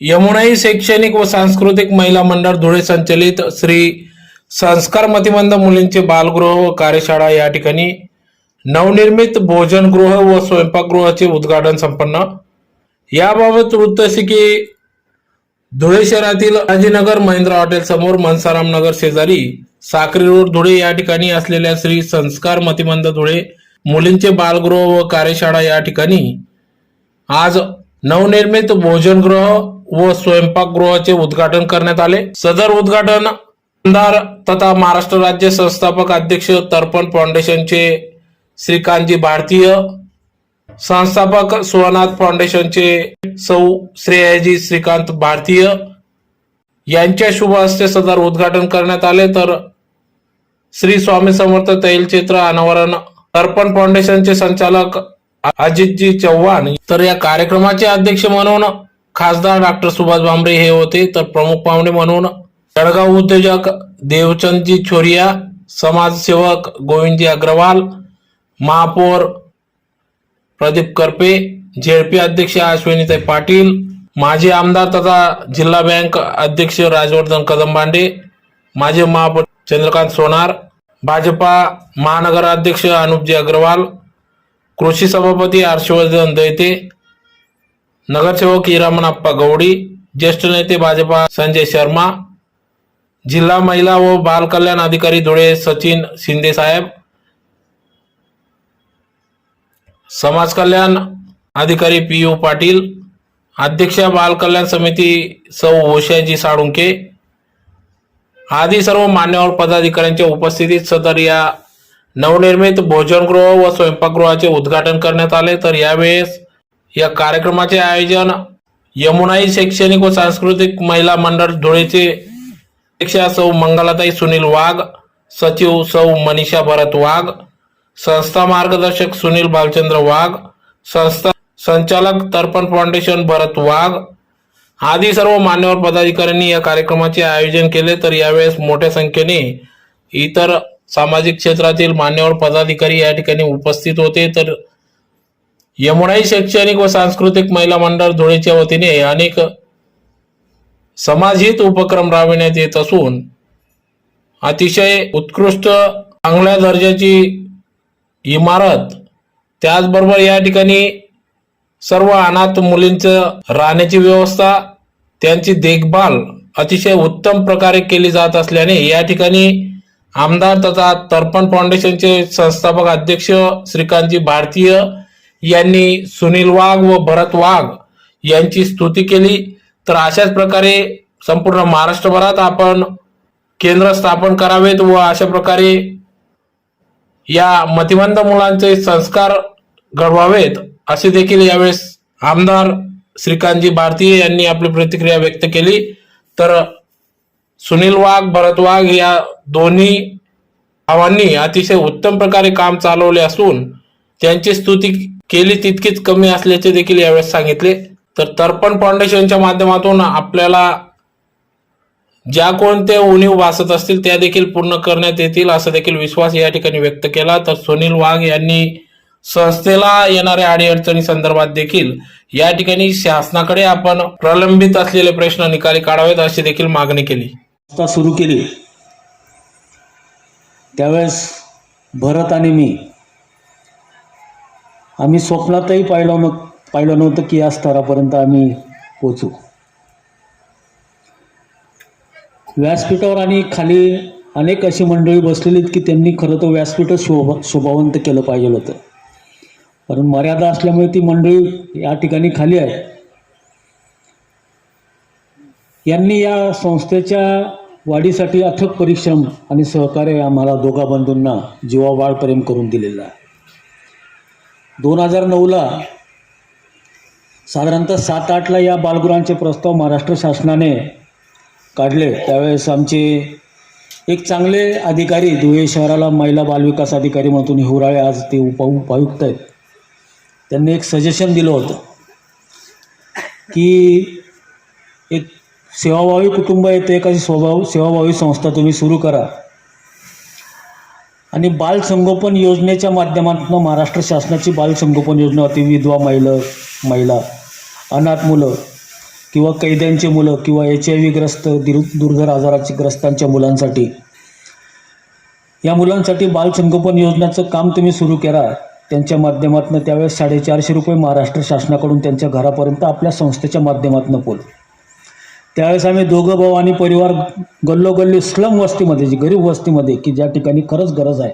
यमुनाई शैक्षणिक व सांस्कृतिक महिला मंडळ धुळे संचलित श्री संस्कार मतिमंद मुलींचे बालगृह व कार्यशाळा या ठिकाणी नवनिर्मित भोजनगृह व स्वयंपाकगृहाचे उद्घाटन संपन्न. याबाबत वृत्त असे की धुळे शहरातील राजीनगर महिंद्रा हॉटेल समोर मनसाराम नगर शेजारी साक्री रोड धुळे या ठिकाणी असलेल्या श्री संस्कार मतिमंद धुळे मुलींचे बालगृह व कार्यशाळा या ठिकाणी आज नवनिर्मित भोजनगृह व स्वयंपाकगृहाचे उद्घाटन करण्यात आले. सदर उद्घाटन आमदार तथा महाराष्ट्र राज्य संस्थापक अध्यक्ष तर्पण फाउंडेशनचे श्रीकांतजी भारतीय, संस्थापक सोहनाथ फाउंडेशनचे सौ श्रेयाजी श्रीकांत भारतीय यांच्या शुभ हस्ते सदर उद्घाटन करण्यात आले. तर श्री स्वामी समर्थ तैलचित्र अनावरण तर्पण फाउंडेशनचे संचालक अजितजी चव्हाण, तर या कार्यक्रमाचे अध्यक्ष म्हणून खासदार डॉक्टर सुभाष भामरे हे होते. तर प्रमुख पाहुणे म्हणून जळगाव उद्योजक देवचंदजी छोरिया, समाजसेवक गोविंदजी अग्रवाल, महापौर प्रदीप करपे, झेडपी अध्यक्ष अश्विनीताई पाटील, माजी आमदार तथा जिल्हा बँक अध्यक्ष राजवर्धन कदमबांडे, माजी महापौर चंद्रकांत सोनार, भाजपा महानगर अध्यक्ष अनुपजी अग्रवाल, कृषी सभापती हर्षवर्धन दैते, नगरसेवक हिरामनप्पा गौडी, ज्येष्ठ नेते भाजपा संजय शर्मा, जिल्हा महिला व बाल कल्याण अधिकारी धुळे सचिन शिंदे साहेब, समाज कल्याण अधिकारी पीयू पाटील, अध्यक्षा बाल कल्याण समिती सौ ओशाजी साळुंके आदी सर्व मान्यवर पदाधिकाऱ्यांच्या उपस्थितीत सदर या नवनिर्मित भोजनगृह व स्वयंपाकगृहाचे उद्घाटन करण्यात आले. तर यावेळेस या कार्यक्रमाचे आयोजन यमुनाई शैक्षणिक व सांस्कृतिक महिला मंडळ धुळेचे अध्यक्षा सौ मंगलाताई सुनील वाघ, सचिव सौ मनीषा भरत वाघ, संस्था मार्गदर्शक सुनील भालचंद्र वाघ, संस्था संचालक तर्पण फाउंडेशन भरत वाघ आदी सर्व मान्यवर पदाधिकाऱ्यांनी या कार्यक्रमाचे आयोजन केले. तर यावेळेस मोठ्या संख्येने इतर सामाजिक क्षेत्रातील मान्यवर पदाधिकारी या ठिकाणी उपस्थित होते. तर यमुनाई शैक्षणिक व सांस्कृतिक महिला मंडळ धुळेच्या वतीने अनेक समाजहित उपक्रम राबविण्यात येत असून अतिशय उत्कृष्ट चांगल्या दर्जाची इमारत, त्याचबरोबर या ठिकाणी सर्व अनाथ मुलींचं राहण्याची व्यवस्था, त्यांची देखभाल अतिशय उत्तम प्रकारे केली जात असल्याने या ठिकाणी आमदार तथा तर्पण फाउंडेशनचे संस्थापक अध्यक्ष श्रीकांतजी भारतीय यांनी सुनील वाघ व भरत वाघ यांची स्तुती केली. तर अशाच प्रकारे संपूर्ण महाराष्ट्रभरात आपण केंद्र स्थापन करावेत व अशा प्रकारे या मतिमंद मुलांचे संस्कार घडवावेत असे देखील यावेळेस आमदार श्रीकांतजी भारतीय यांनी आपली प्रतिक्रिया व्यक्त केली. तर सुनील वाघ, भरत वाघ या दोन्ही भावांनी अतिशय उत्तम प्रकारे काम चालवले असून त्यांची स्तुती केली तितकीच कमी असल्याचे देखील यावेळेस सांगितले. तर तर्पण फाउंडेशनच्या माध्यमातून आपल्याला ज्या कोणत्या उणीव भासत असतील त्या देखील पूर्ण करण्यात येतील असा देखील विश्वास या ठिकाणी व्यक्त केला. तर सुनील वाघ यांनी संस्थेला येणाऱ्या अडीअडचणी संदर्भात देखील या ठिकाणी शासनाकडे आपण प्रलंबित असलेले प्रश्न निकाली काढावेत अशी देखील मागणी केली. सुरू केली त्यावेळेस भरत आणि मी आम्ही स्वप्नातही पाहिलं नव्हतं की या स्तरापर्यंत आम्ही पोचू. व्यासपीठावर आणि खाली अनेक अशी मंडळी बसलेली की त्यांनी खरं तर व्यासपीठ शोभावंत केलं पाहिजे होतं, कारण मर्यादा असल्यामुळे ती मंडळी या ठिकाणी खाली आहे. यांनी या संस्थेच्या वाढीसाठी अथक परिश्रम आणि सहकार्य आम्हाला दोघा बंधूंना जीवाबाळ प्रेम करून दिलेलं आहे. 2009ला साधारणतः 7-8ला या बालगृहांचे प्रस्ताव महाराष्ट्र शासनाने काढले. त्यावेळेस आमचे एक चांगले अधिकारी धुळे शहराला महिला बालविकास अधिकारी म्हणून हिवराळे, आज ते उपायुक्त आहेत, त्यांनी एक सजेशन दिलं होतं की एक सेवाभावी कुटुंब येते एखादी सेवाभावी संस्था तुम्ही सुरू करा आणि बाल संगोपन योजनेच्या माध्यमातून महाराष्ट्र शासनाची बाल संगोपन योजना होती. विधवा महिला, अनाथ मुलं किंवा कैद्यांची मुलं किंवा HIV ग्रस्त दुर्धर आजाराची ग्रस्तांच्या मुलांसाठी, या मुलांसाठी बालसंगोपन योजनेचं काम तुम्ही सुरू केला. त्यांच्या माध्यमातून त्यावेळेस 450 रुपये महाराष्ट्र शासनाकडून त्यांच्या घरापर्यंत आपल्या संस्थेच्या माध्यमातून पोहोचले. त्यावेळेस आम्ही दोघं भाऊ आणि परिवार गल्लोगल्ली स्लम वस्तीमध्ये, जी गरीब वस्तीमध्ये की ज्या ठिकाणी खरंच गरज आहे,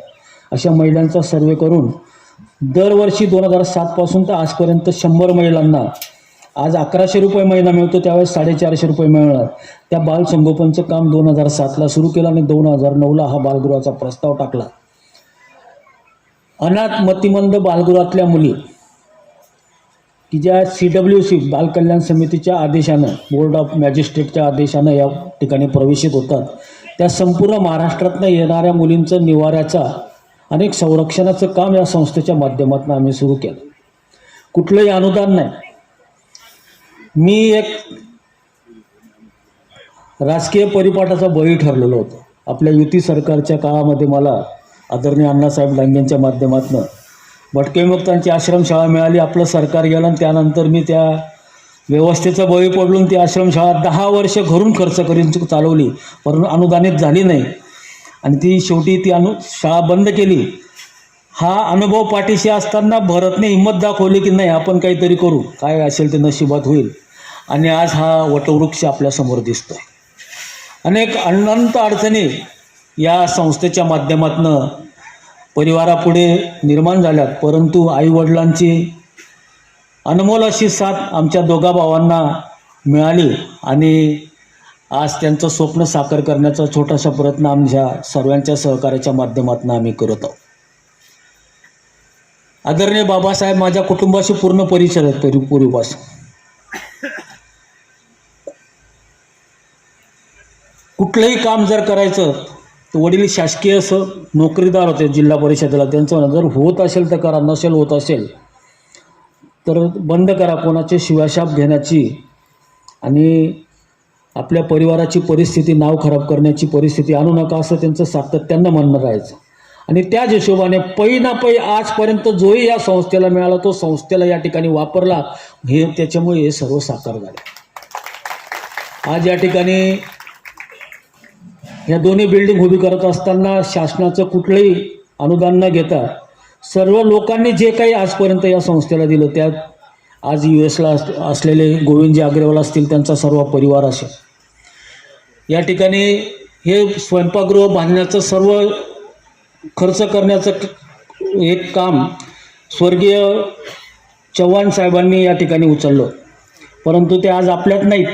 अशा महिलांचा सर्वे करून दरवर्षी 2007 पासून तर आजपर्यंत 100 महिलांना, आज 1100 रुपये महिना मिळतो, त्यावेळेस 450 रुपये मिळणार. त्या बालसंगोपनचं काम 2007ला सुरू केलं आणि 2009ला हा बालगृहाचा प्रस्ताव टाकला. अनाथ मतिमंद बालगृहातल्या मुली की ज्या CWC बालकल्याण समितीच्या आदेशानं, बोर्ड ऑफ मॅजिस्ट्रेटच्या आदेशानं या ठिकाणी प्रवेशित होतात, त्या संपूर्ण महाराष्ट्रातनं येणाऱ्या मुलींचं निवाऱ्याचा अनेक संरक्षणाचं काम या संस्थेच्या माध्यमातून आम्ही सुरू केलं. कुठलंही अनुदान नाही. मी एक राजकीय परिपाठाचा बळी ठरलेलो होतो. आपल्या युती सरकारच्या काळामध्ये मला आदरणीय अण्णासाहेब डांगेंच्या माध्यमातून भटकेमुक्तांची आश्रमशाळा मिळाली. आपलं सरकार गेलं आणि त्यानंतर मी त्या व्यवस्थेचा बळी पडून ती आश्रमशाळा 10 वर्ष घरून खर्च करून चालवली, परंतु अनुदानित झाली नाही आणि ती शेवटी ती शाळा बंद केली. हा अनुभव पाठीशी असताना भरतने हिंमत दाखवली की नाही, आपण काहीतरी करू, काय असेल ते नशिबात होईल. आणि आज हा वटवृक्ष आपल्यासमोर दिसतो आहे. अनेक अनंत अडचणी या संस्थेच्या माध्यमातून परिवारापुढे निर्माण झाल्यात, परंतु आईवडिलांची अनमोल अशी साथ आमच्या दोघा भावांना मिळाली आणि आज त्यांचं स्वप्न साकार करण्याचा छोटासा प्रयत्न आमच्या सर्वांच्या सहकार्याच्या माध्यमातून आम्ही करत आहोत. आदरणीय बाबासाहेब माझ्या कुटुंबाशी पूर्ण परिचय आहेत पूर्वीपासून. कुठलंही काम जर करायचं तर वडील शासकीय असं नोकरीदार होते जिल्हा परिषदेला, त्यांचं जर होत असेल तर करा, नसेल होत असेल तर बंद करा कोणाचे शिवाशाप घेण्याची आणि आपल्या परिवाराची परिस्थिती, नाव खराब करण्याची परिस्थिती आणू नका, असं त्यांचं सातत्यानं म्हणणं राहायचं. आणि त्याच हिशोबाने पै ना पै आजपर्यंत जोही या संस्थेला मिळाला तो संस्थेला या ठिकाणी वापरला, हे त्याच्यामुळे हे सर्व साकार झाले. आज या ठिकाणी या दोन्ही बिल्डिंग उभी करत असताना शासनाचं कुठलंही अनुदान न घेता सर्व लोकांनी जे काही आजपर्यंत या संस्थेला दिलं, त्यात आज US ला असलेले गोविंदजी अग्रवाल असतील, त्यांचा सर्व परिवार असेल. या ठिकाणी हे स्वयंपाकगृह बांधण्याचं सर्व खर्च करण्याचं एक काम स्वर्गीय चव्हाण साहेबांनी या ठिकाणी उचललं, परंतु ते आज आपल्यात नाहीत.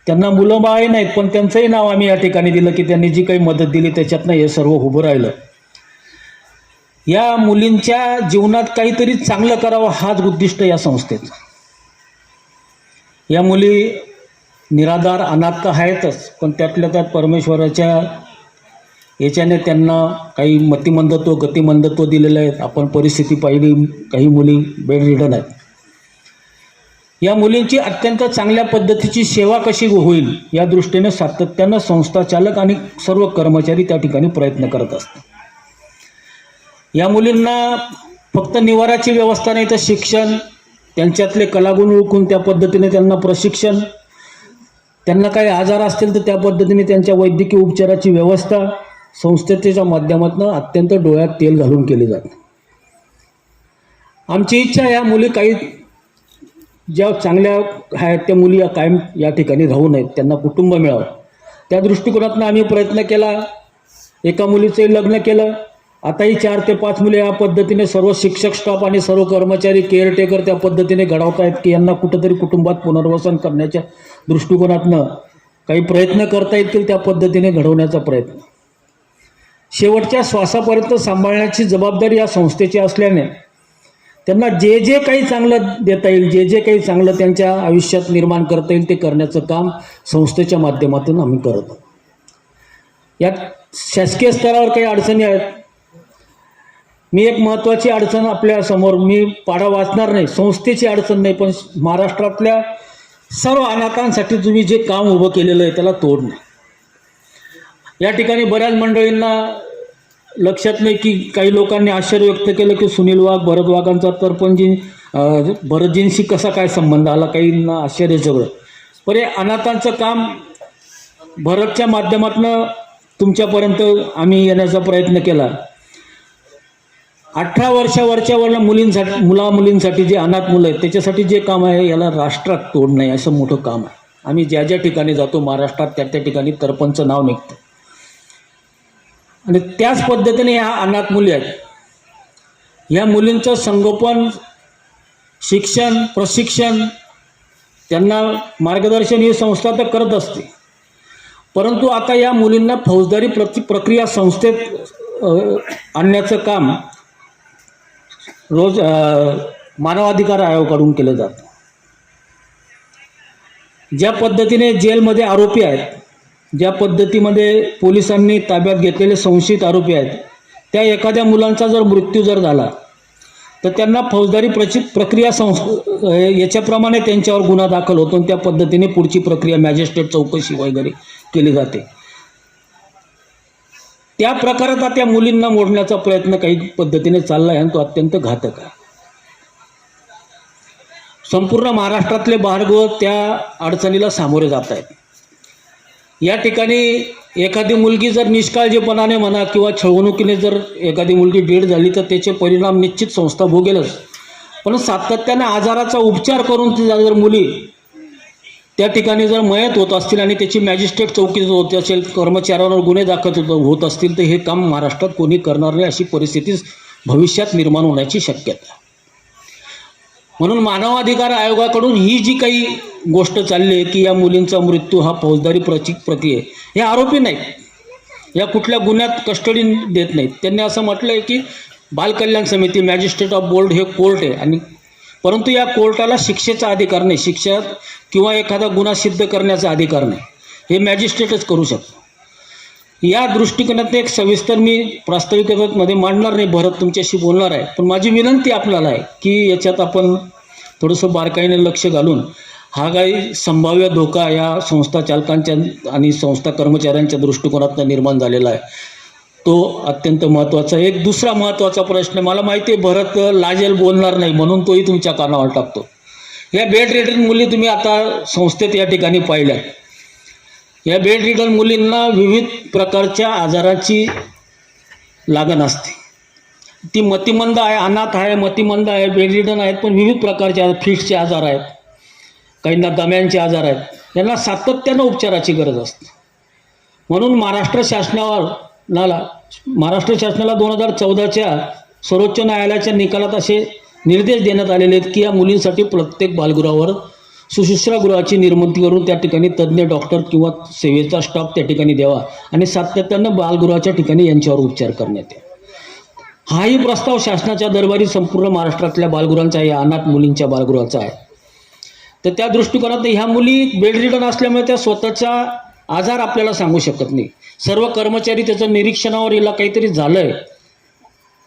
त्यांना मुलं बाळही नाहीत, पण त्यांचंही नाव आम्ही या ठिकाणी दिलं की त्यांनी जी काही मदत दिली त्याच्यातनं हे सर्व उभं राहिलं. या मुलींच्या जीवनात काहीतरी चांगलं करावं हाच उद्दिष्ट या संस्थेचं. या मुली निराधार अनाथ तर आहेतच, पण त्यातल्या त्यात परमेश्वराच्या याच्याने त्यांना काही मतिमंदत्व गतिमंदत्व दिलेलं आहे. आपण परिस्थिती पाहिली, काही मुली बेड रिडन आहेत. या मुलींची अत्यंत चांगल्या पद्धतीची सेवा कशी होईल या दृष्टीने सातत्यानं संस्था चालक आणि सर्व कर्मचारी त्या ठिकाणी प्रयत्न करत असतात. या मुलींना फक्त निवाराची व्यवस्था नाही तर शिक्षण, त्यांच्यातले कलागुण ओळखून त्या पद्धतीने त्यांना प्रशिक्षण, त्यांना काही आजार असतील तर त्या पद्धतीने त्यांच्या वैद्यकीय उपचाराची व्यवस्था संस्थेच्या माध्यमातून अत्यंत डोळ्यात तेल घालून केली जाते. आमची इच्छा या मुली काही ज्या चांगल्या आहेत त्या मुली कायम या ठिकाणी राहू नयेत, त्यांना कुटुंब मिळावं. त्या दृष्टिकोनातून आम्ही प्रयत्न केला. एका मुलीचंही लग्न केलं. आताही 4 ते 5 मुले या पद्धतीने सर्व शिक्षक स्टाफ आणि सर्व कर्मचारी केअरटेकर त्या पद्धतीने घडवत आहेत की यांना कुठंतरी कुटुंबात पुनर्वसन करण्याच्या दृष्टिकोनातनं काही प्रयत्न करता येतील त्या पद्धतीने घडवण्याचा प्रयत्न. शेवटच्या श्वासापर्यंत सांभाळण्याची जबाबदारी या संस्थेची असल्याने त्यांना जे जे काही चांगलं देता येईल, जे जे काही चांगलं त्यांच्या आयुष्यात निर्माण करता येईल ते करण्याचं काम संस्थेच्या माध्यमातून आम्ही करत आहोत. यात शासकीय स्तरावर काही अडचणी आहेत. मी एक महत्त्वाची अडचण आपल्यासमोर, मी पाडा वाचणार नाही, संस्थेची अडचण नाही, पण महाराष्ट्रातल्या सर्व अनाथांसाठी तुम्ही जे काम उभं केलेलं आहे त्याला तोड नाही. या ठिकाणी बऱ्याच मंडळींना लक्षात नाही की काही लोकांनी आश्चर्य व्यक्त केलं की सुनील वाघ, भरत वाघांचा भरतजींशी कसा काय संबंध आला, काहींना आश्चर्य सगळं. पण हे अनाथांचं काम भरतच्या माध्यमातून तुमच्यापर्यंत आम्ही येण्याचा प्रयत्न केला. 18 वर्षावरच्या मुलींसाठी जे अनाथ मुलं आहेत त्याच्यासाठी जे काम आहे याला राष्ट्रात तोड नाही असं मोठं काम आहे. आम्ही ज्या ज्या ठिकाणी जातो महाराष्ट्रात त्या ठिकाणी तरपंच नाव निघतं आणि त्याच पद्धतीने ह्या अनाथ मुली आहेत. ह्या मुलींचं संगोपन, शिक्षण, प्रशिक्षण, त्यांना मार्गदर्शन ही संस्था तर करत असते, परंतु आता या मुलींना फौजदारी प्रक्रिया संस्थेत आणण्याचं काम रोज मानवाधिकार आयोगाकडून केलं जातं. ज्या पद्धतीने जेलमध्ये आरोपी आहेत, ज्या पद्धतीमध्ये पोलिसांनी ताब्यात घेतलेले संशयित आरोपी आहेत, त्या एखाद्या मुलांचा जर मृत्यू झाला तर त्यांना फौजदारी प्रक्रिया याच्याप्रमाणे त्यांच्यावर गुन्हा दाखल होतो आणि त्या पद्धतीने पुढची प्रक्रिया मॅजिस्ट्रेट चौकशी वगैरे केली जाते. त्या प्रकारात आता त्या मुलींना मोडण्याचा प्रयत्न काही पद्धतीने चालला आहे आणि तो अत्यंत घातक आहे. संपूर्ण महाराष्ट्रातले बालगृह त्या अडचणीला सामोरे जात आहेत. या ठिकाणी एखादी मुलगी जर निष्काळजीपणाने म्हणा किंवा छळवणुकीने जर एखादी मुलगी डेड झाली तर त्याचे परिणाम निश्चित संस्था भोगेलच, पण सातत्याने आजाराचा उपचार करून जर मुली त्या ठिकाणी जर मयत होत असतील आणि त्याची मॅजिस्ट्रेट चौकी होत असेल, कर्मचाऱ्यांवर गुन्हे दाखल होत असतील तर हे काम महाराष्ट्रात कोणी करणार नाही अशी परिस्थिती भविष्यात निर्माण होण्याची शक्यता. म्हणून मानवाधिकार आयोगाकडून ही जी काही गोष्ट चालली आहे की या मुलींचा मृत्यू हा फौजदारी प्रक्रिया, हे आरोपी नाहीत, या कुठल्या गुन्ह्यात कस्टडी देत नाहीत. त्यांनी असं म्हटलं आहे की बालकल्याण समिती, मॅजिस्ट्रेट ऑफ बोर्ड हे कोर्ट आहे आणि परंतु या कोर्टाला शिक्षेचा अधिकार नाही, शिक्षा किंवा एखादा गुन्हा सिद्ध करण्याचा अधिकार नाही, हे मॅजिस्ट्रेटच करू शकतो. या दृष्टिकोनात एक सविस्तर मी प्रास्ताविकेमध्ये मांडणार नाही, भरत तुमच्याशी बोलणार आहे, पण माझी विनंती आपल्याला आहे की याच्यात आपण थोडंसं बारकाईने लक्ष घालून हा काही संभाव्य धोका या संस्था चालकांच्या आणि संस्था कर्मचाऱ्यांच्या दृष्टिकोनातून निर्माण झालेला आहे तो अत्यंत महत्त्वाचा. एक दुसरा महत्त्वाचा प्रश्न, मला माहिती आहे भरत लाजेल, बोलणार नाही, म्हणून तोही तुमच्या कानावर टाकतो. या बेड रिडन मुली तुम्ही आता संस्थेत या ठिकाणी पाहिल्या. या बेड रिडन मुलींना विविध प्रकारच्या आजाराची लागण असते. ती मतिमंद आहे, अनाथ आहे, मतिमंद आहे, बेड रिडन आहेत, पण विविध प्रकारचे फिट्सचे आजार आहेत, काहींना दम्यांचे आजार आहेत, यांना सातत्यानं उपचाराची गरज असते. म्हणून महाराष्ट्र शासनाला 2014च्या सर्वोच्च न्यायालयाच्या निकालात असे निर्देश देण्यात आलेले आहेत की या मुलींसाठी प्रत्येक बालगृहावर सुश्रुषागृहाची निर्मिती करून त्या ठिकाणी तज्ज्ञ डॉक्टर किंवा सेवेचा स्टाफ त्या ठिकाणी द्यावा आणि सातत्यानं बालगृहाच्या ठिकाणी यांच्यावर उपचार करण्यात यावे. हाही प्रस्ताव शासनाच्या दरबारी संपूर्ण महाराष्ट्रातल्या बालगृहांचा, या अनाथ मुलींच्या बालगृहाचा आहे. तर त्या दृष्टिकोनात ह्या मुली बेडरिडन असल्यामुळे त्या स्वतःचा आजार आपल्याला सांगू शकत नाही. सर्व कर्मचारी त्याचं निरीक्षणावर हिला काहीतरी झालं आहे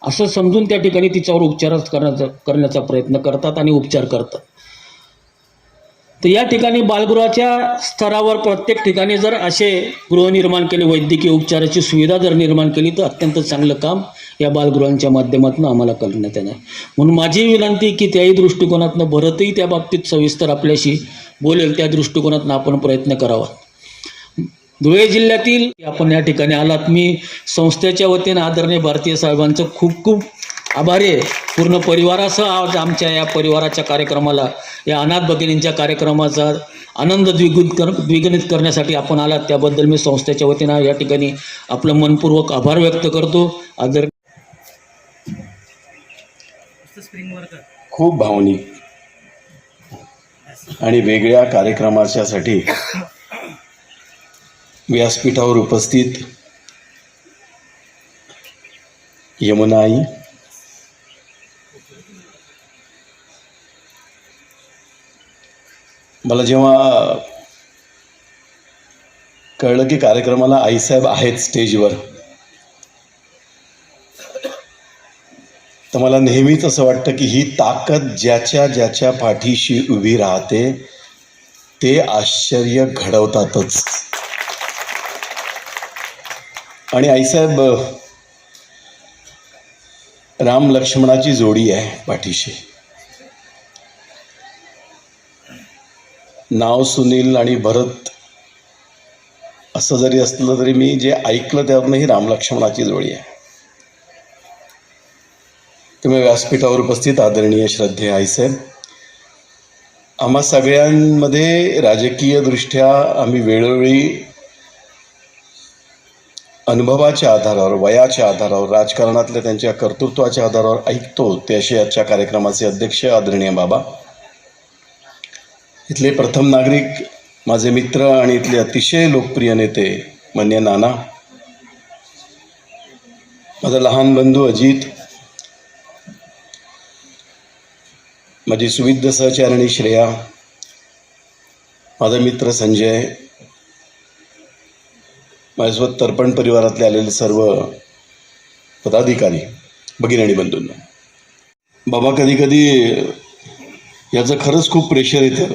असं समजून त्या ठिकाणी तिच्यावर उपचार करण्याचा प्रयत्न करतात आणि उपचार करतात. तर या ठिकाणी बालगृहाच्या स्तरावर प्रत्येक ठिकाणी जर असे गृहनिर्माण केले, वैद्यकीय उपचाराची सुविधा जर निर्माण केली तर अत्यंत चांगलं काम या बालगृहांच्या माध्यमातून आम्हाला करण्यात येणार. म्हणून माझी विनंती की त्याही दृष्टिकोनातनं भरतही त्या बाबतीत सविस्तर आपल्याशी बोलेल, त्या दृष्टिकोनातून आपण प्रयत्न करावा. धुळे जिल्ह्यातील आपण या ठिकाणी आलात, मी संस्थेच्या वतीने आदरणीय भारतीय साहेबांचं खूप खूप आभारी आहे. पूर्ण परिवारासह आज आमच्या या परिवाराच्या कार्यक्रमाला, या अनाथ भगिनींच्या कार्यक्रमाचा आनंद द्विगुणित करण्यासाठी आपण आलात, त्याबद्दल मी संस्थेच्या वतीनं या ठिकाणी आपलं मनपूर्वक आभार व्यक्त करतो. खूप भावनिक आणि वेगळ्या कार्यक्रमाच्यासाठी व्यासपीठावर उपस्थित यमुनाई, मला जेव्हा कळलं की कार्यक्रमाला आईसाहेब आहेत स्टेजवर, तर मला नेहमीच असं वाटतं की ही ताकद ज्याच्या पाठीशी उभी राहते ते आश्चर्य घडवतातच. आणि आईसाहेब राम लक्ष्मणाची जोडी आहे पाठीशी. नाव सुनील आणि भरत असं जरी असलं तरी मी जे ऐकलं त्यावरनं ही रामलक्ष्मणाची जोडी आहे. तुम्ही व्यासपीठावर उपस्थित आदरणीय श्रद्धेय आईसाहेब, आम्हा सगळ्यांमध्ये राजकीय दृष्ट्या आम्ही वेळोवेळी अनुभवाच्या आधारावर, वयाच्या आधारावर, राजकारणातल्या त्यांच्या कर्तृत्वाच्या आधारावर ऐकतो ते असे आजच्या कार्यक्रमाचे अध्यक्ष आदरणीय बाबा, इथले प्रथम नागरिक, माझे मित्र आणि इथले अतिशय लोकप्रिय नेते मान्य नाना, माझा लहान बंधू अजित, माझी सुविद्य सहचारिणी श्रेया, माझा मित्र संजय, माझ्यासोबत तर्पण परिवारातले आलेले सर्व पदाधिकारी, भगिनी आणि बंधूंना. बाबा, कधी कधी याचं खरंच खूप प्रेशर येतं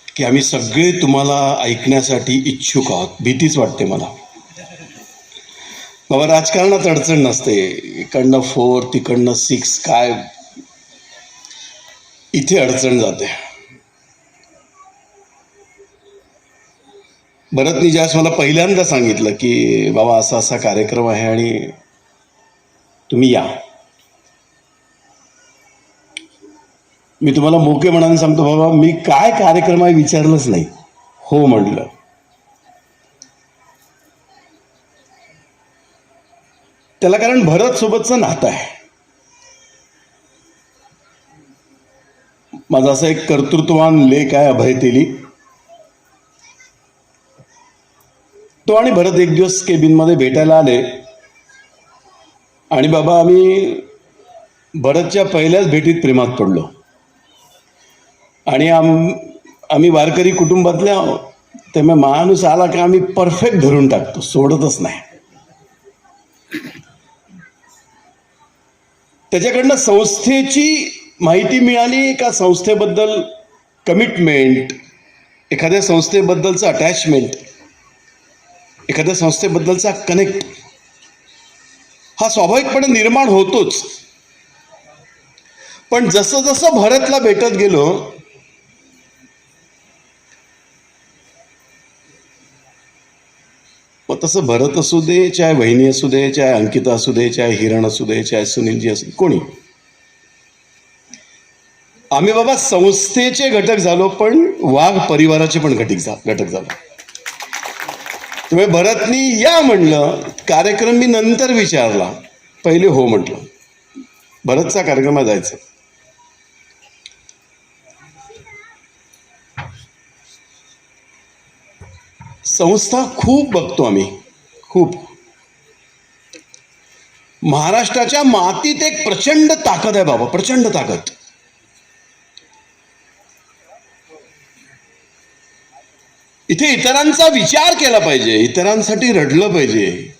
की आम्ही सगळे तुम्हाला ऐकण्यासाठी इच्छुक आहोत. भीतीच वाटते मला. बाबा, राजकारणात अडचण नसते. इकडनं 4 तिकडनं 6 काय, इथे अडचण जाते. भरतनी ज्यावेळेस मला पहिल्यांदा सांगितलं की बाबा असा असा कार्यक्रम आहे आणि तुम्ही या, मी तुम्हाला मोके मनाने सांगतो बाबा, मी काय कार्यक्रम आहे विचारलंच नाही, हो म्हणलं. त्याला कारण भरत सोबतचं नातं आहे. माझा असा एक कर्तृत्ववान लेख आहे अभय तेली. तो आणि भरत एक दिवस केबिनमध्ये भेटायला आले आणि बाबा आम्ही भरतच्या पहिल्याच भेटीत प्रेमात पडलो आणि आम्ही वारकरी कुटुंबातल्या आहोत. त्यामुळे माणूस आला की आम्ही परफेक्ट धरून टाकतो, सोडतच नाही. त्याच्याकडनं संस्थेची माहिती मिळाली का, संस्थेबद्दल कमिटमेंट, एखाद्या संस्थेबद्दलचं अटॅचमेंट, एखाद्या संस्थेबद्दलचा कनेक्ट हा स्वाभाविकपणे निर्माण होतोच. पण जसं जसं भरतला भेटत गेलो मग तसं भरत असू दे, चाहे वहिनी असू दे, चाहे अंकिता असू दे, चाहे हिरण असू दे, चाहे सुनीलजी असू दे, कोणी, आम्ही बाबा संस्थेचे घटक झालो पण वाघ परिवाराचे पण घटक झालो. तुम्ही भरतनी या म्हणलं, कार्यक्रम मी नंतर विचारला, पहिले हो म्हटलं. भरतचा कार्यक्रम जायचं. संस्था खूप बघतो आम्ही, खूप. महाराष्ट्राच्या मातीत एक प्रचंड ताकद आहे बाबा, प्रचंड ताकद. इथे इतरांचा विचार केला पाहिजे, इतरांसाठी रडलं पाहिजे.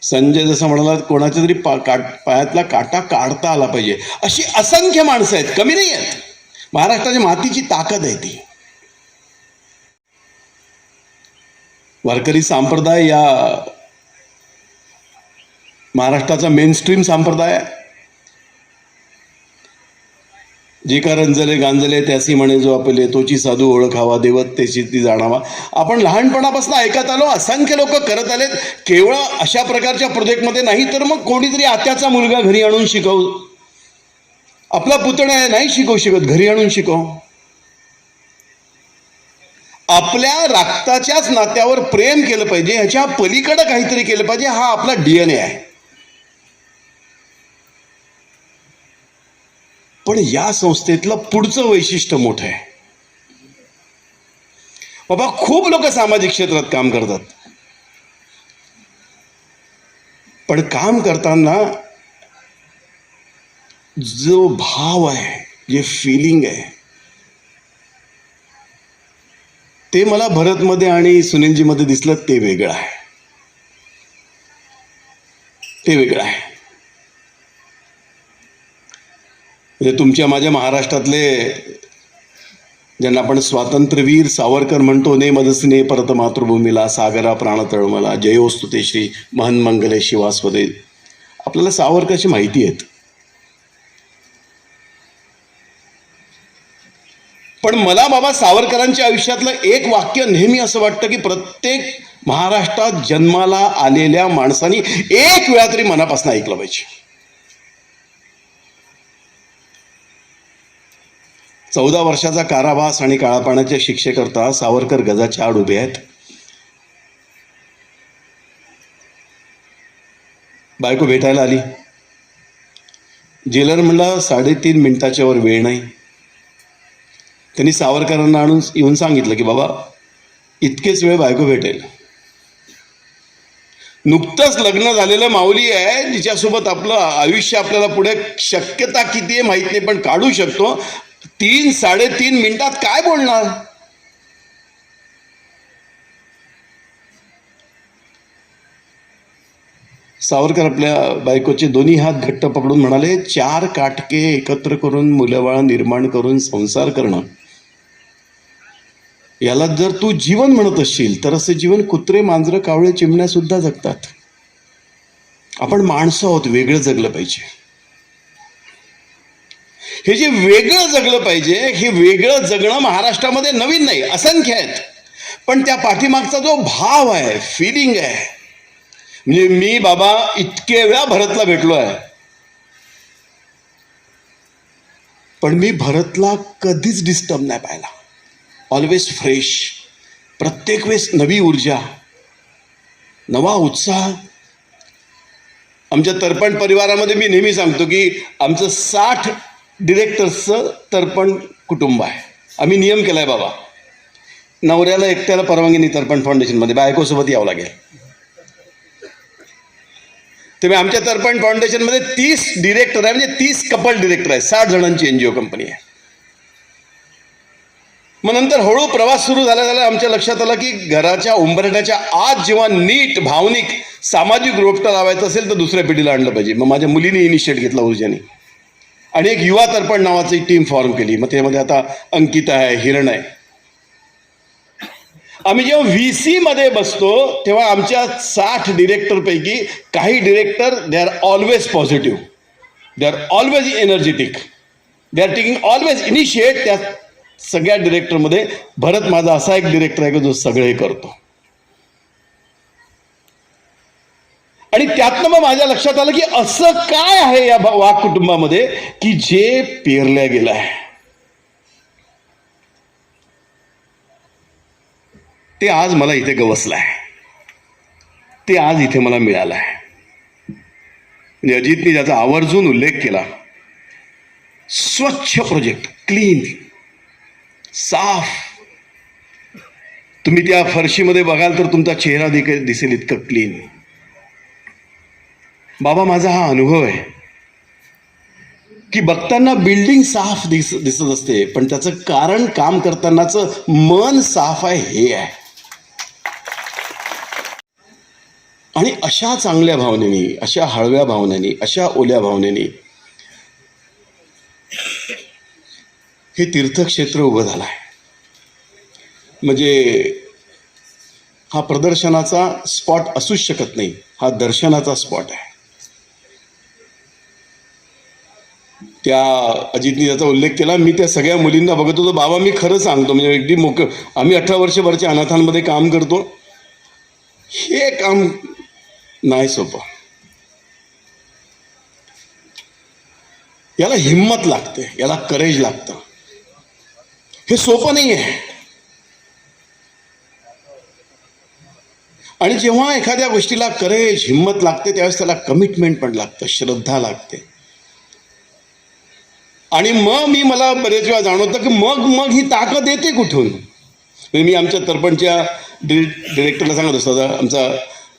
संजय जसं म्हणाला, कोणाच्या तरी पायातला काटा काढता आला पाहिजे. अशी असंख्य माणसं आहेत, कमी नाही आहेत. महाराष्ट्राच्या मातीची ताकद आहे ती. वारकरी संप्रदाय या महाराष्ट्राचा मेनस्ट्रीम संप्रदाय आहे. जे का रंजले गांजले त्यासी म्हणे जो आपले, तोची साधू ओळखावा, देवत त्याची ती जाणावा. आपण लहानपणापासून ऐकत आलो, असंख्य लोक करत आलेत. केवळ अशा प्रकारच्या प्रोजेक्टमध्ये नाही तर मग कोणीतरी आत्याचा मुलगा घरी आणून शिकव, आपला पुतणा आहे नाही शिकवू शकत, घरी आणून शिकव. आपल्या रक्ताच्याच नात्यावर प्रेम केलं पाहिजे, ह्याच्या पलीकडे काहीतरी केलं पाहिजे. हा आपला DNA आहे. पण या संस्थेतलं पुढचं वैशिष्ट्य मोठं आहे बाबा. खूप लोक सामाजिक क्षेत्रात काम करतात, पण काम करताना जो भाव आहे, जे फिलिंग आहे, ते मला भरतमध्ये आणि सुनीलजीमध्ये दिसलं. ते वेगळं आहे, ते वेगळं आहे. म्हणजे तुमच्या माझ्या महाराष्ट्रातले ज्यांना आपण स्वातंत्र्यवीर सावरकर म्हणतो, ने मदस्ने परत मातृभूमीला, सागरा प्राण तळमला, जयोस्तुते श्री महन मंगले शिवास्वदे. आपल्याला सावरकरची माहिती आहेत. पण मला बाबा सावरकरांच्या आयुष्यातलं एक वाक्य नेहमी असं वाटतं की प्रत्येक महाराष्ट्रात जन्माला आलेल्या माणसानी एक वेळा तरी मनापासून ऐकलं पाहिजे. 14 वर्षाचा कारावास आणि काळा पाण्याच्या शिक्षेकरता सावरकर गजाच्या आड उभे आहेत. बायको भेटायला आली. जेलर म्हणला 3.5 मिनिटाच्या वर वेळ नाही. त्यांनी सावरकरांना आणून येऊन सांगितलं की बाबा इतकेच वेळ बायको भेटेल. नुकतंच लग्न झालेलं माऊली आहे, जिच्यासोबत आपलं आयुष्य आपल्याला पुढे शक्यता किती आहे माहित नाही पण काढू शकतो. 3-3.5 मिनिटात काय बोलणार. सावरकर आपल्या बायकोचे दोन्ही हात घट्ट पकडून म्हणाले, 4 काटके एकत्र करून मुलंबाळ निर्माण करून संसार करणं, याला जर तू जीवन म्हणत असशील तर असं जीवन कुत्रे, मांजरं, कावळे, चिमण्या सुद्धा जगतात. आपण माणसं आहोत, वेगळं जगलं पाहिजे. हे जे वेगळं जगलं पाहिजे, हे वेगळं जगणं महाराष्ट्रामध्ये नवीन नाही, असंख्य आहेत. पण त्या पाठीमागचा जो भाव आहे, फिलिंग आहे, म्हणजे मी बाबा इतके वेळा भरतला भेटलो आहे, पण मी भरतला कधीच डिस्टर्ब नाही पाहिला. ऑलवेज फ्रेश, प्रत्येक वेळेस नवी ऊर्जा, नवा उत्साह. आमच्या तर्पण परिवारामध्ये मी नेहमी सांगतो की आमचं 60 डिरेक्टर्सचं तर्पण कुटुंब आहे. आम्ही नियम केलाय बाबा, नवऱ्याला एकट्याला परवानगी नाही तर्पण फाउंडेशनमध्ये, बायकोसोबत यावं लागेल. तुम्ही आमच्या तर्पण फाउंडेशनमध्ये 30 डिरेक्टर आहे, म्हणजे 30 कपल डिरेक्टर आहे. 60 जणांची NGO कंपनी आहे. मग नंतर हळू प्रवास सुरू झाल्या आमच्या लक्षात आलं की घराच्या उंबरठ्याच्या आत जेव्हा नीट भावनिक सामाजिक रोपटं लावायचं असेल तर दुसऱ्या पिढीला आणलं पाहिजे. मग माझ्या मुलीने इनिशिएट घेतला ऊर्जाने आणि एक युवा तर्पण नावाची टीम फॉर्म केली. मग त्यामध्ये आता अंकिता आहे, हिरण आहे. आम्ही जेव्हा VC मध्ये बसतो तेव्हा आमच्या 60 डिरेक्टरपैकी काही director they are always positive, they are always energetic, they are taking always initiate. त्या सगळ्या डिरेक्टरमध्ये भरत माझा असा एक डिरेक्टर आहे की जो सगळे करतो. आणि त्यातनं मग माझ्या लक्षात आलं की असं काय आहे या वाघ कुटुंबामध्ये की जे पेरल्या गेलं आहे ते आज मला इथे गवसलं आहे, ते आज इथे मला मिळालं आहे. म्हणजे अजितने ज्याचा आवर्जून उल्लेख केला, स्वच्छ प्रोजेक्ट, क्लीन, साफ. तुम्ही त्या फरशीमध्ये बघाल तर तुमचा चेहरा दिसेल इतकं क्लीन. बाबा माझा हा अनुभव आहे की बघताना बिल्डिंग साफ दिसत असते, पण त्याचं कारण काम करतानाचं मन साफ आहे हे आहे. आणि अशा चांगल्या भावनेनी, अशा हळव्या भावनेनी, अशा ओल्या भावनेनी हे तीर्थक्षेत्र उभं झालं आहे. म्हणजे हा प्रदर्शनाचा स्पॉट असूच शकत नाही, हा दर्शनाचा स्पॉट आहे. त्या अजितने ज्याचा उल्लेख केला, मी त्या सगळ्या मुलींना बघत होतो. बाबा मी खरं सांगतो, म्हणजे अगदी आम्ही 18 वर्षभरच्या अनाथांमध्ये काम करतो. हे काम नाही सोपं, याला हिम्मत लागते, याला करेज लागतं. हे सोपं नाही आहे. आणि जेव्हा एखाद्या गोष्टीला करेज, हिम्मत लागते त्यावेळेस त्याला कमिटमेंट पण लागतं, श्रद्धा लागते. आणि मग मला बरेच वेळा जाणवतं की मग ही ताकद येते कुठून. म्हणजे मी आमच्या तर्पणच्या डिरेक्टरला सांगत असतो, आमचा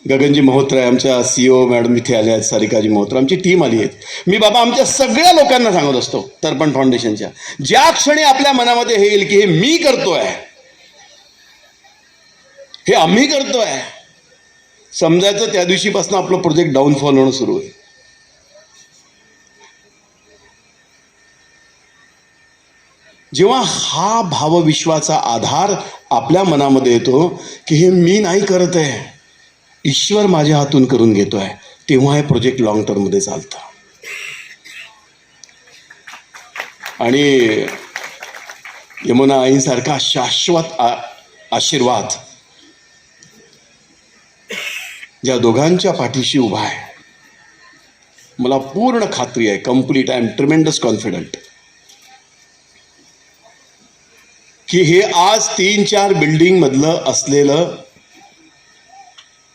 गगनजी महोत्रा आहे, आमच्या CEO मॅडम इथे आल्या आहेत, सारिकाजी महोत्रा, आमची टीम आली आहे. मी बाबा आमच्या सगळ्या लोकांना सांगत असतो तर्पण फाउंडेशनच्या, ज्या क्षणी आपल्या मनामध्ये हे येईल की हे मी करतोय, हे आम्ही करतोय, समजायचं त्या दिवशीपासून आपलं प्रोजेक्ट डाऊनफॉल होणं सुरू आहे. जेव्हा हा भावविश्वाचा आधार आपल्या मनामध्ये येतो की हे मी नाही करत आहे, ईश्वर माझ्या हातून करून घेतोय, तेव्हा हे प्रोजेक्ट लॉंग टर्ममध्ये चालतं. आणि यमुना आईसारखा शाश्वत आशीर्वाद ज्या दोघांच्या पाठीशी उभा आहे, मला पूर्ण खात्री आहे, complete, I am tremendous confident, की हे आज 3-4 बिल्डिंग मधलं असलेलं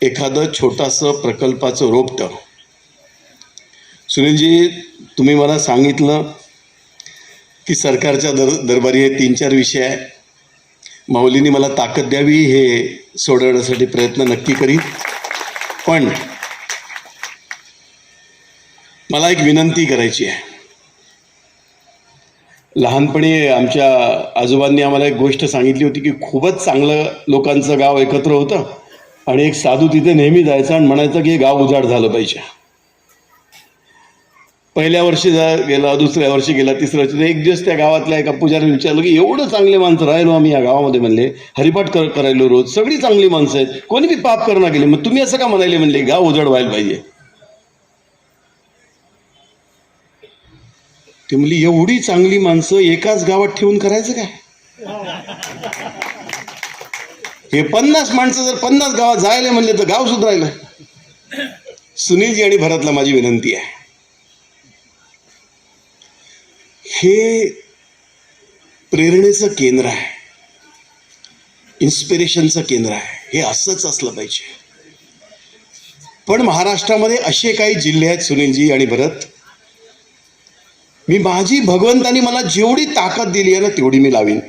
एखादं छोटंसं प्रकल्पाचं रोपटं. सुनीलजी, तुम्ही मला सांगितलं की सरकारच्या दरबारी हे 3-4 विषय आहे. माऊलींनी मला ताकद द्यावी, हे सोडवण्यासाठी प्रयत्न नक्की करीन. पण मला एक विनंती करायची आहे. लहानपणी आमच्या आजोबांनी आम्हाला एक गोष्ट सांगितली होती की खूपच चांगलं लोकांचं गाव एकत्र होतं आणि एक साधू तिथे नेहमी जायचा आणि म्हणायचं की हे गाव उजाड झालं पाहिजे. पहिल्या वर्षी गेला, दुसऱ्या वर्षी गेला, तिसऱ्या वर्षी, एक दिवस त्या गावातल्या एका पुजारी विचारलं की एवढं चांगले माणसं राहिलो आम्ही या गावामध्ये, म्हणले हरिपाठ करायलो रोज, सगळी चांगली माणसं आहेत, कोणी बी पाप करणा गेले, मग तुम्ही असं का म्हणाले, म्हणले गाव उजाड व्हायला पाहिजे. ते म्हणली एवढी चांगली माणसं एकाच गावात ठेवून करायचं काय, हे 50 माणसं जर 50 गावात जायला म्हणले तर गाव सुधारायला. सुनीलजी आणि भरतला माझी विनंती आहे, हे प्रेरणेचं केंद्र आहे, इन्स्पिरेशनचं केंद्र आहे, हे असंच असलं पाहिजे. पण महाराष्ट्रामध्ये असे काही जिल्हे आहेत सुनीलजी आणि भरत, मी माझी भगवंतानी मला जेवढी ताकद दिली आहे ना तेवढी मी लावीन,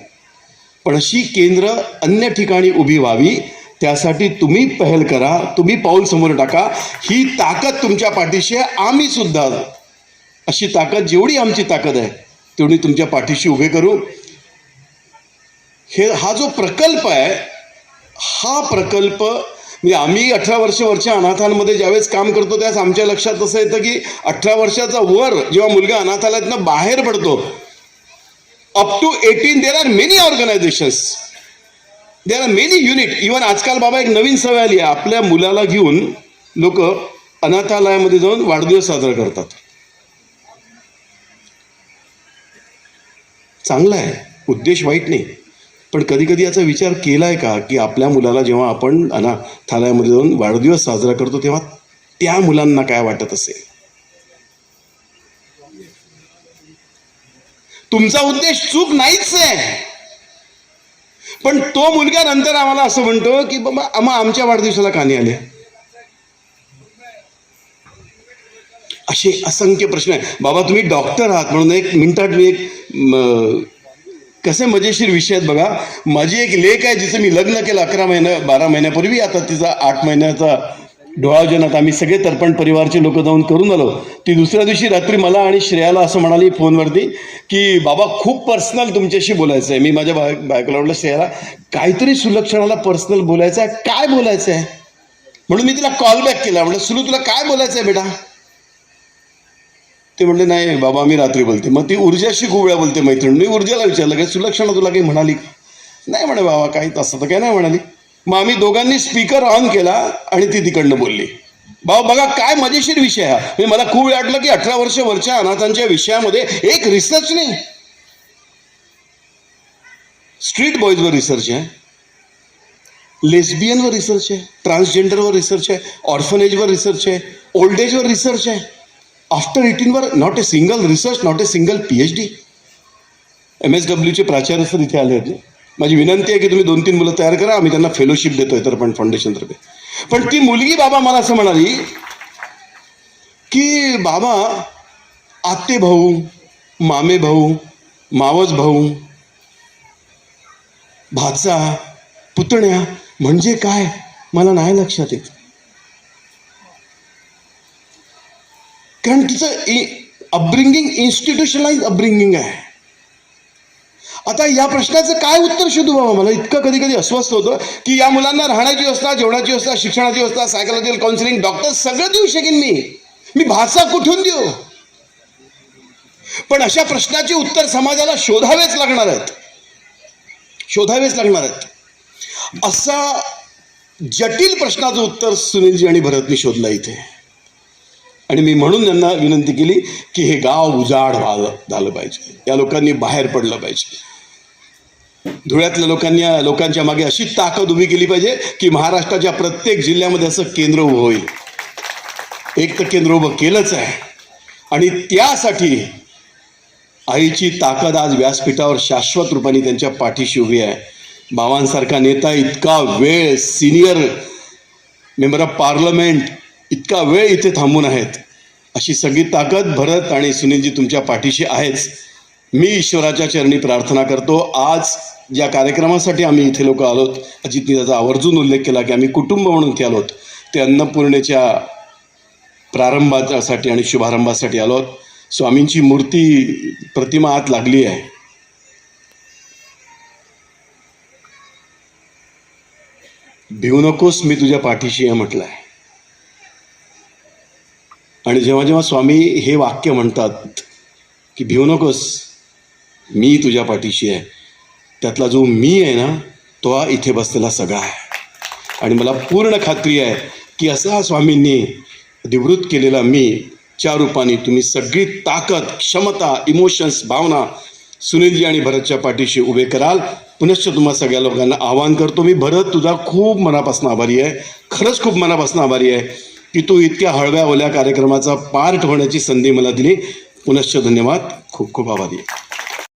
पण अशी केंद्र अन्य ठिकाणी उभी व्हावी त्यासाठी तुम्ही पहल करा, तुम्ही पाऊल समोर टाका. ही ताकद तुमच्या पाठीशी आहे. आम्ही सुद्धा अशी ताकद, जेवढी आमची ताकद आहे तेवढी तुमच्या पाठीशी उभे करू. हा जो प्रकल्प आहे, हा प्रकल्प म्हणजे आम्ही 18 वर्षावरच्या अनाथांमध्ये ज्यावेळेस काम करतो त्यावेळेस आमच्या लक्षात असं येतं की 18 वर्षाचा वर जेव्हा मुलगा अनाथालयातनं बाहेर पडतो, up to 18 there are many organisations, there are many unit. Even आजकाल बाबा एक नवीन सवय आली आहे, आपल्या मुलाला घेऊन लोक अनाथालयामध्ये जाऊन वाढदिवस साजरा करतात. चांगला आहे, उद्देश वाईट नाही, पण कधी कधी याचा विचार केलाय का की आपल्या मुलाला जेव्हा आपण अनाथालयामध्ये जाऊन वाढदिवस साजरा करतो तेव्हा त्या मुलांना काय वाटत असेल. तुमचा उद्देश चूक नाहीच आहे, पण तो मुलगा नंतर आम्हाला असं म्हणतो की बाबा आम्हा आमच्या वाढदिवसाला का नाही आले. असे असंख्य प्रश्न आहे. बाबा तुम्ही डॉक्टर आहात म्हणून एक मिनिटात मी एक कसे मजेशीर विषय आहेत बघा. माझी एक लेक आहे जिचं मी लग्न केलं 12 महिन्यापूर्वी. आता तिचा 8 महिन्याचा डोहाळजेनात आम्ही सगळे तर्पण परिवारचे लोक जाऊन करून आलो. ती दुसऱ्या दिवशी रात्री मला आणि श्रेयाला असं म्हणाली फोनवरती की बाबा खूप पर्सनल तुमच्याशी बोलायचं आहे. मी माझ्या बायकोला म्हटलं श्रेयाला काहीतरी सुलक्षणाला पर्सनल बोलायचं आहे, काय बोलायचं आहे. म्हणून मी तिला कॉल बॅक केला, म्हटलं सुलू तुला काय बोलायचं आहे बेटा. ते म्हणले नाही बाबा मी रात्री बोलते. मग ती ऊर्जाशी खूप वेळा बोलते मैत्रीण. मी ऊर्जाला विचारलं काय सुलक्षणा तुला काही म्हणाली. नाही म्हणे बाबा काही तसं तर काय नाही म्हणाली. मग आम्ही दोघांनी स्पीकर ऑन केला आणि ती तिकडनं बोलली. बाबा बघा काय मजेशीर विषय हा. म्हणजे मला खूप वेळ वाटलं की 18 वर्षावरच्या अनाथांच्या विषयामध्ये एक रिसर्च नाही, स्ट्रीट बॉईजवर रिसर्च आहे, लेस्बियनवर रिसर्च आहे, ट्रान्सजेंडरवर रिसर्च आहे, ऑर्फनेजवर रिसर्च आहे, ओल्ड एजवर रिसर्च आहे, after 18 were not a single research, not a single PhD. MSWचे प्राचार्य सर इथे आले होते. माझी विनंती आहे की तुम्ही 2-3 मुलं तयार करा, आम्ही त्यांना फेलोशिप देतोय तर्पण फाउंडेशनतर्फे. पण ती मुलगी बाबा मला असं म्हणाली की बाबा आते भाऊ, मामे भाऊ, मावस भाऊ, भाचा, पुतण्या म्हणजे काय मला नाही लक्षात येत. कारण तिचं अपब्रिंगिंग इन्स्टिट्यूशनलाइज अपब्रिंगिंग आहे. आता या प्रश्नाचं काय उत्तर शोधू बाबा. मला इतकं कधी कधी अस्वस्थ होतं की या मुलांना राहण्याची व्यवस्था, जेवणाची व्यवस्था, शिक्षणाची व्यवस्था, सायकोलॉजिकल काउन्सिलिंग, डॉक्टर सगळं देऊ शकेन मी भाषा कुठून देऊ. पण अशा प्रश्नाची उत्तर समाजाला शोधावेच लागणार आहेत, शोधावेच लागणार आहेत. असा जटिल प्रश्नाचं उत्तर सुनीलजी आणि भरतनी शोधलं इथे. आणि मी म्हणून त्यांना विनंती केली की हे गाव उजाड झालं पाहिजे, या लोकांनी बाहेर पडलं पाहिजे. धुळ्यातल्या लोकांच्या मागे अशी ताकद उभी केली पाहिजे की महाराष्ट्राच्या प्रत्येक जिल्ह्यामध्ये असं केंद्र उभं होईल. एक तर केंद्र उभं केलंच आहे आणि त्यासाठी आईची ताकद आज व्यासपीठावर शाश्वत रूपाने त्यांच्या पाठीशी उभी आहे. बाबांसारखा नेता इतका वेळ, सिनियर मेंबर ऑफ पार्लमेंट इतका वेळ इथे थांबून आहेत, अशी सगळी ताकद भरत आणि सुनीलजी तुमच्या पाठीशी आहेच. मी ईश्वराच्या चरणी प्रार्थना करतो. आज ज्या कार्यक्रमासाठी आम्ही इथे लोक आलोत, अजितनी त्याचा आवर्जून उल्लेख केला की आम्ही कुटुंब म्हणून इथे आलोत, ते अन्नपूर्णेच्या प्रारंभासाठी आणि शुभारंभासाठी आलोत. स्वामींची मूर्ती प्रतिमा आत लागली आहे. भिवू नकोस, मी तुझ्या पाठीशी आहे म्हटलं आहे. आणि जेव्हा जेव्हा स्वामी हे वाक्य म्हणतात की भिवू नकोस, मी तुझ्या पाठीशी आहे, त्यातला जो मी आहे ना, तो हा इथे बसलेला सगळा आहे. आणि मला पूर्ण खात्री आहे की असा स्वामींनी अधिवृत केलेला मी च्या रूपाने तुम्ही सगळी ताकद, क्षमता, इमोशन्स, भावना सुनीलजी आणि भरतच्या पाठीशी उभे कराल. पुनश्च तुम्हा सगळ्या लोकांना आवाहन करतो मी, भरत तुझा खूप मनापासून आभारी आहे, खरंच खूप मनापासून आभारी आहे की तू इतक्या हळव्या ओल्या कार्यक्रमाचा पार्ट होण्याची संधी मला दिली. पुनश्च धन्यवाद, खूप खूप आभारी आहे.